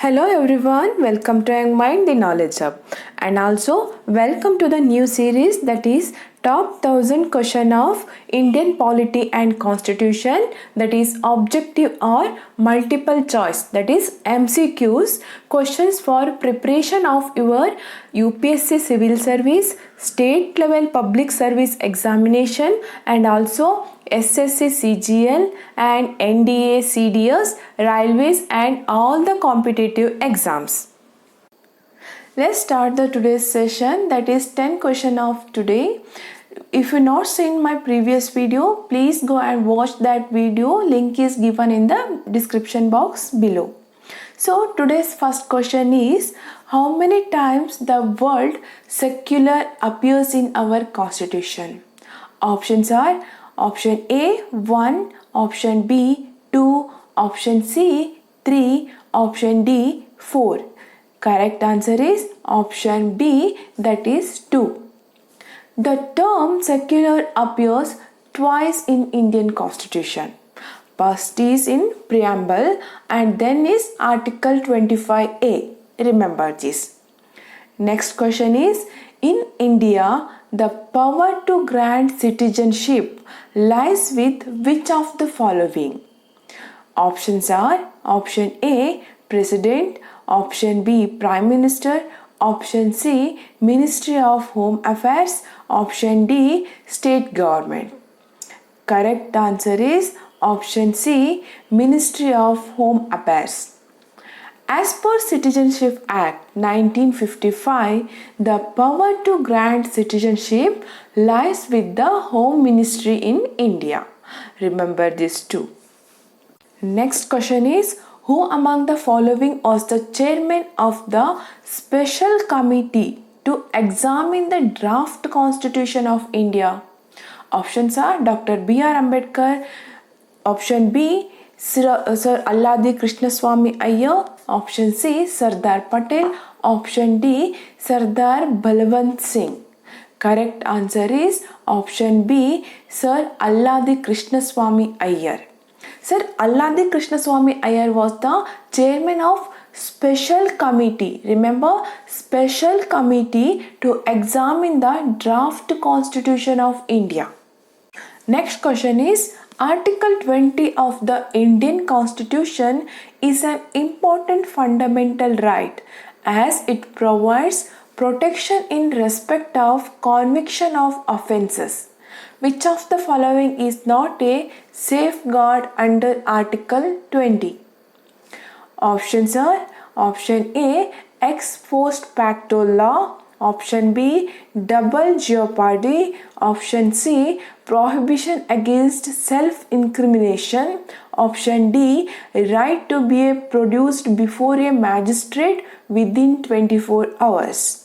Hello everyone, welcome to Young Mind the Knowledge Hub, and also welcome to the new series that is Top 1000 Question of Indian Polity and Constitution, that is objective or multiple choice, that is MCQs, questions for preparation of your UPSC civil service, state level public service examination, and also SSC CGL and NDA CDS, railways, and all the competitive exams. Let's start the today's session, that is 10 question of today. If you not seen my previous video, please go and watch that video. Link is given in the description box below. So today's first question is, how many times the word secular appears in our constitution? Options are option A 1, option B 2, option C 3, option D 4. Correct answer is option B, that is 2. The term secular appears twice in Indian Constitution. First is in preamble and then is Article 25A. Remember this. Next question is, in India, the power to grant citizenship lies with which of the following? Options are option A, President, option B, Prime Minister, option C, Ministry of Home Affairs, option D, State Government. Correct answer is option C, Ministry of Home Affairs. As per Citizenship Act 1955, the power to grant citizenship lies with the Home Ministry in India. Remember this too. Next question is, who among the following was the chairman of the Special Committee to examine the draft Constitution of India? Options are Dr. B.R. Ambedkar, option B, Sir Alladi Krishnaswamy Iyer, option C, Sardar Patel, option D, Sardar Balwant Singh. Correct answer is option B, Sir Alladi Krishnaswamy Iyer. Sir Alladi Krishnaswamy Iyer was the chairman of Special Committee. Remember, Special Committee to examine the draft Constitution of India. Next question is, Article 20 of the Indian Constitution is an important fundamental right as it provides protection in respect of conviction of offences. Which of the following is not a safeguard under Article 20? Options are option A, ex post facto law, option B, double jeopardy, option C, prohibition against self-incrimination, option D, right to be produced before a magistrate within 24 hours.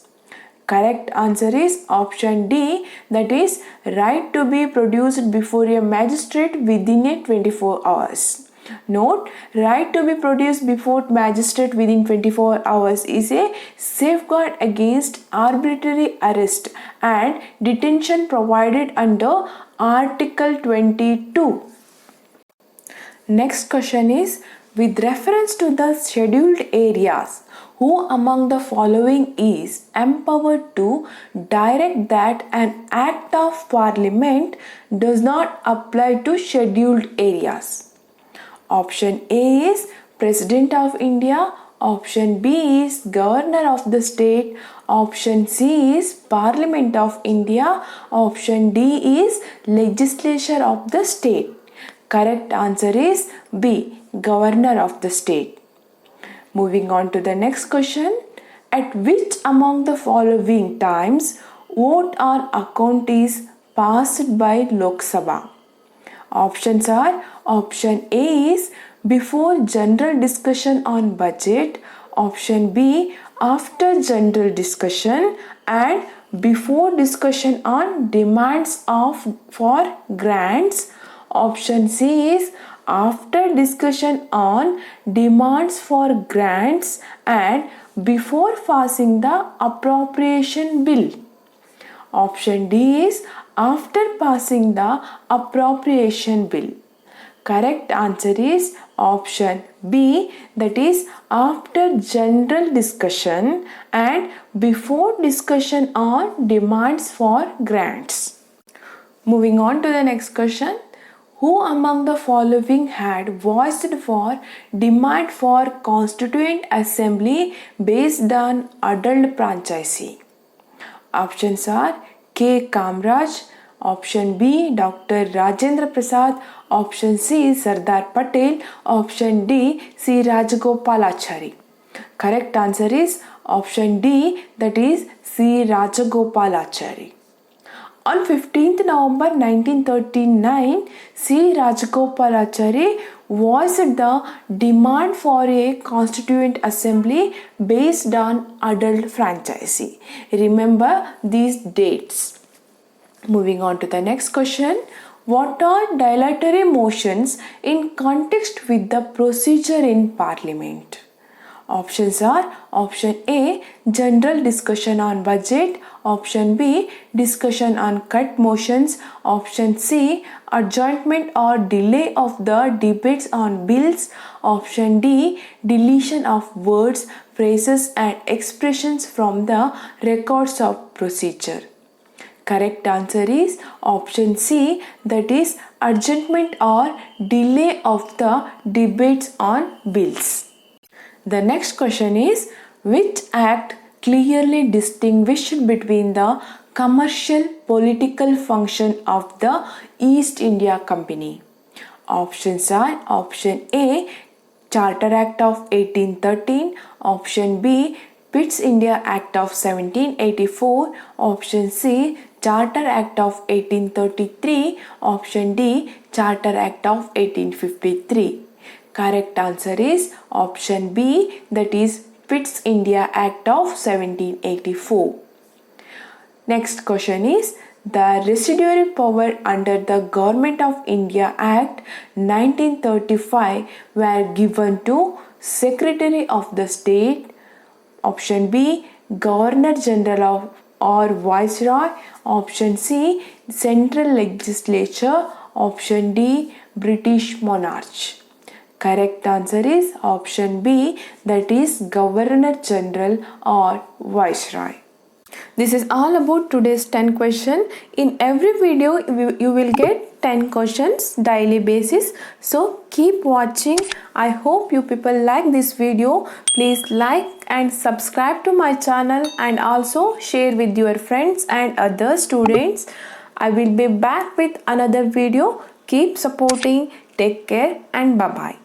Correct answer is option D, that is right to be produced before a magistrate within a 24 hours. Note, right to be produced before magistrate within 24 hours is a safeguard against arbitrary arrest and detention provided under Article 22. Next question is, with reference to the scheduled areas, who among the following is empowered to direct that an act of parliament does not apply to scheduled areas? Option A is President of India, option B is Governor of the state, option C is Parliament of India, option D is Legislature of the state. Correct answer is B, Governor of the state. Moving on to the next question, at which among the following times vote or account is passed by Lok Sabha? Options are option A is before general discussion on budget, option B after general discussion, and before discussion on demands for grants, option C is after discussion on demands for grants and before passing the appropriation bill. Option D is after passing the appropriation bill. Correct answer is option B, that is after general discussion and before discussion on demands for grants. Moving on to the next question. Who among the following had voiced for demand for constituent assembly based on adult franchisee? Options are K. Kamraj, option B. Dr. Rajendra Prasad, option C. Sardar Patel, option D. C. Rajagopalachari. Correct answer is option D, that is C. Rajagopalachari. On 15th November 1939, C. Rajagopalachari voiced the demand for a constituent assembly based on adult franchisee. Remember these dates. Moving on to the next question. What are dilatory motions in context with the procedure in Parliament? Options are option A, general discussion on budget, option B, discussion on cut motions, option C, adjournment or delay of the debates on bills, option D, deletion of words, phrases and expressions from the records of procedure. Correct answer is option C, that is adjournment or delay of the debates on bills. The next question is, which act clearly distinguished between the commercial political function of the East India Company? Options are option A, Charter Act of 1813, option B, Pitt's India Act of 1784, option C, Charter Act of 1833, option D, Charter Act of 1853. Correct answer is option B, that is Pitt's India Act of 1784. Next question is, the residuary power under the Government of India Act 1935 were given to Secretary of the State, option B, Governor General or Viceroy, option C, Central Legislature, option D, British Monarch. Correct answer is option B, that is Governor General or Viceroy. This is all about today's 10 question. In every video you will get 10 questions daily basis. So keep watching. I hope you people like this video. Please like and subscribe to my channel and also share with your friends and other students. I will be back with another video. Keep supporting. Take care and bye bye.